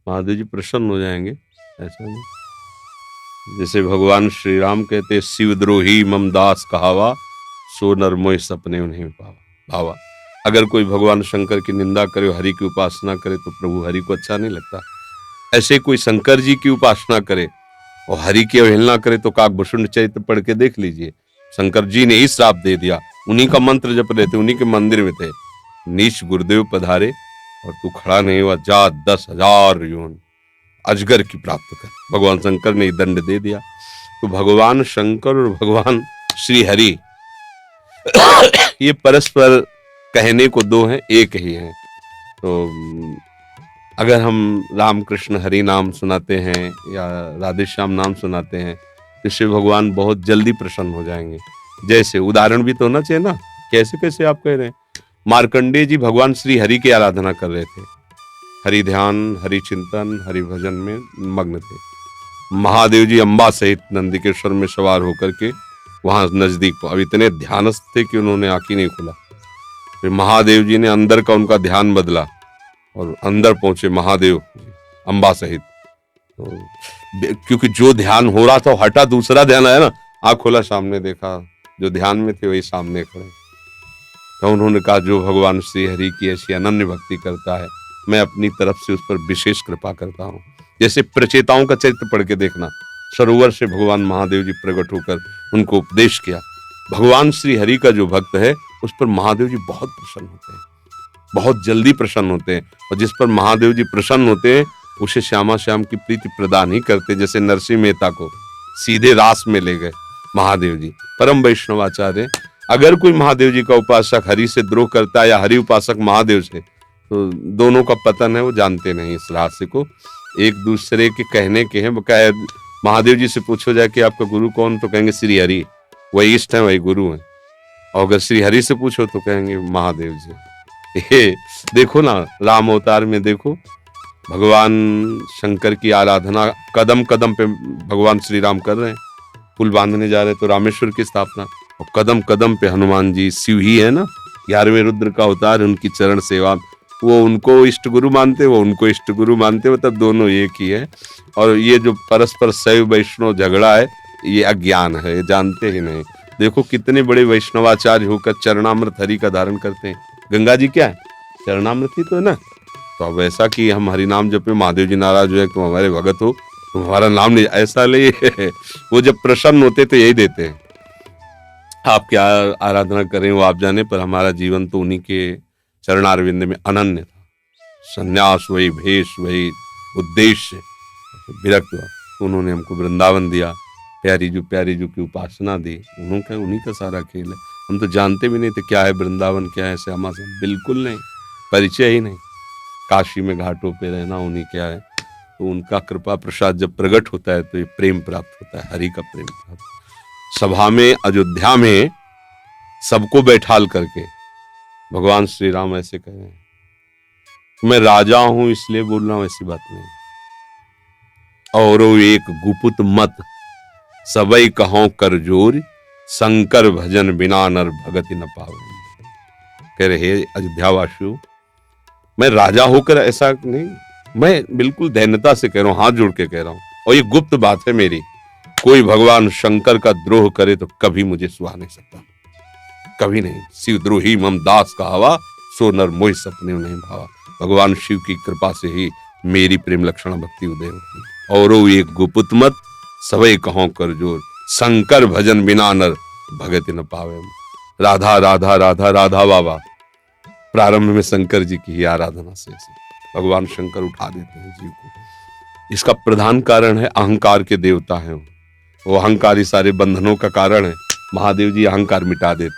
महादेव जी प्रसन्न हो जाएंगे, ऐसा नहीं। जैसे भगवान श्री राम कहते, शिवद्रोही मम दास कहावा, सो नर मोह सपने उन्हें भावा। अगर कोई भगवान शंकर की निंदा करे, हरि की उपासना करे, तो प्रभु हरि को अच्छा नहीं लगता। ऐसे कोई शंकर जी की उपासना करे और हरि की अवहेलना करे तो काकभूषुंड चरित्र पढ़ के देख लीजिए। शंकर जी ने ही श्राप दे दिया, उन्हीं का मंत्र जप रहे थे, उन्हीं के मंदिर में थे। नीच गुरुदेव पधारे और तू खड़ा नहीं हुआ, जा 10,000 योन अजगर की प्राप्त कर। भगवान शंकर ने दंड दे दिया। तो भगवान शंकर और भगवान श्री हरि ये परस्पर कहने को दो हैं, एक ही हैं। तो अगर हम राम कृष्ण हरि नाम सुनाते हैं या राधे श्याम नाम सुनाते हैं तो इससे भगवान बहुत जल्दी प्रसन्न हो जाएंगे। जैसे उदाहरण भी तो होना चाहिए ना, कैसे कैसे आप कह रहे हैं। मार्कंडेय जी भगवान श्री हरि की आराधना कर रहे थे, हरि ध्यान, हरि चिंतन, हरि भजन में मग्न थे। महादेव जी अम्बा सहित नंदिकेश्वर में सवार होकर के वहां नजदीक, अब इतने ध्यानस्थ थे कि उन्होंने आंख ही नहीं खुला। फिर महादेव जी ने अंदर का उनका ध्यान बदला और अंदर पहुंचे महादेव अम्बा सहित। तो क्योंकि जो ध्यान हो रहा था हटा, दूसरा ध्यान आया ना, आंख खोला, सामने देखा, जो ध्यान में थे वही सामने खड़े। तो उन्होंने कहा, जो भगवान श्री हरि की ऐसी अनन्य भक्ति करता है, मैं अपनी तरफ से उस पर विशेष कृपा करता हूँ। जैसे प्रचेताओं का चरित्र पढ़ के देखना, सरोवर से भगवान महादेव जी प्रकट होकर उनको उपदेश किया। भगवान श्री हरि का जो भक्त है उस पर महादेव जी बहुत प्रसन्न होते हैं, बहुत जल्दी प्रसन्न होते हैं। और जिस पर महादेव जी प्रसन्न होते हैं उसे श्यामा श्याम की प्रीति प्रदान ही करते। जैसे नरसिंह मेहता को सीधे रास में ले गए महादेव जी, परम वैष्णवाचार्य। अगर कोई महादेव जी का उपासक हरि से द्रोह करता है या हरि उपासक महादेव से, तो दोनों का पतन है, वो जानते नहीं इस रहस्य को। एक दूसरे के कहने के हैं। बकाया महादेव जी से पूछो जाए कि आपका गुरु कौन, तो कहेंगे श्री हरि, वही इष्ट है, वही गुरु है। और अगर श्री हरि से पूछो तो कहेंगे महादेव जी। ये देखो ना, राम अवतार में देखो, भगवान शंकर की आराधना कदम कदम पे भगवान श्री राम कर रहे हैं। पुल बांधने जा रहे तो रामेश्वर की स्थापना, और कदम कदम पे हनुमान जी, शिव ही है ना, 11वें रुद्र का अवतार, उनकी चरण सेवा। वो उनको इष्ट गुरु मानते, वो उनको इष्ट गुरु मानते, मतलब दोनों एक ही है। और ये जो परस्पर शैव वैष्णव झगड़ा है, ये अज्ञान है, ये जानते ही नहीं। देखो कितने बड़े वैष्णवाचार्य होकर चरणामृत हरि का धारण करते हैं। गंगा जी क्या है, चरणामृत ही तो है ना। तो अब ऐसा कि हम हरि नाम जपे, महादेव जी नाराज हो जाए, तुम हमारे भगत हो, तुम हमारा नाम नहीं, ऐसा ले। वो जब प्रसन्न होते तो यही देते हैं। आप क्या आराधना करें वो आप जाने, पर हमारा जीवन तो उन्हीं के चरणारविंद में अनन्य था। संन्यास वही, भेष वही, उद्देश्य विरक्त हुआ। उन्होंने हमको वृंदावन दिया, प्यारी जू की उपासना दी, उन्हीं का सारा खेल है। हम तो जानते भी नहीं थे क्या है वृंदावन, क्या है श्यामा से, बिल्कुल नहीं, परिचय ही नहीं। काशी में घाटों पे रहना उन्हीं क्या है। तो उनका कृपा प्रसाद जब प्रकट होता है तो ये प्रेम प्राप्त होता है, हरि का प्रेम प्राप्त। सभा में अयोध्या में सबको बैठाल करके भगवान श्री राम ऐसे कह रहे हैं, मैं राजा हूं इसलिए बोल रहा हूं, ऐसी बात नहीं। और एक गुपुत मत सबई कहो कर जोर, शंकर भजन बिना नर भगति न पावे। कह रहे अयोध्यावासियों, मैं राजा होकर ऐसा नहीं, मैं बिल्कुल दैन्यता से कह रहा हूं, हाथ जोड़ के कह रहा हूं, और ये गुप्त बात है मेरी। कोई भगवान शंकर का द्रोह करे तो कभी मुझे सुहा नहीं सकता, कभी नहीं। शिवद्रोही मम दास कहावा, सो नर मोह सपने नहीं भावा। भगवान शिव की कृपा से ही मेरी प्रेम लक्षण भक्ति उदय होती। और एक गुपुत मत सबई कहो कर जोर, शंकर भजन बिना नर भगति न पावे। राधा राधा राधा राधा बाबा, प्रारंभ में शंकर जी की ही आराधना से भगवान शंकर उठा देते हैं जीव को। इसका प्रधान कारण है अहंकार के देवता हैं वो अहंकारी सारे बंधनों का कारण है। महादेव जी अहंकार मिटा देते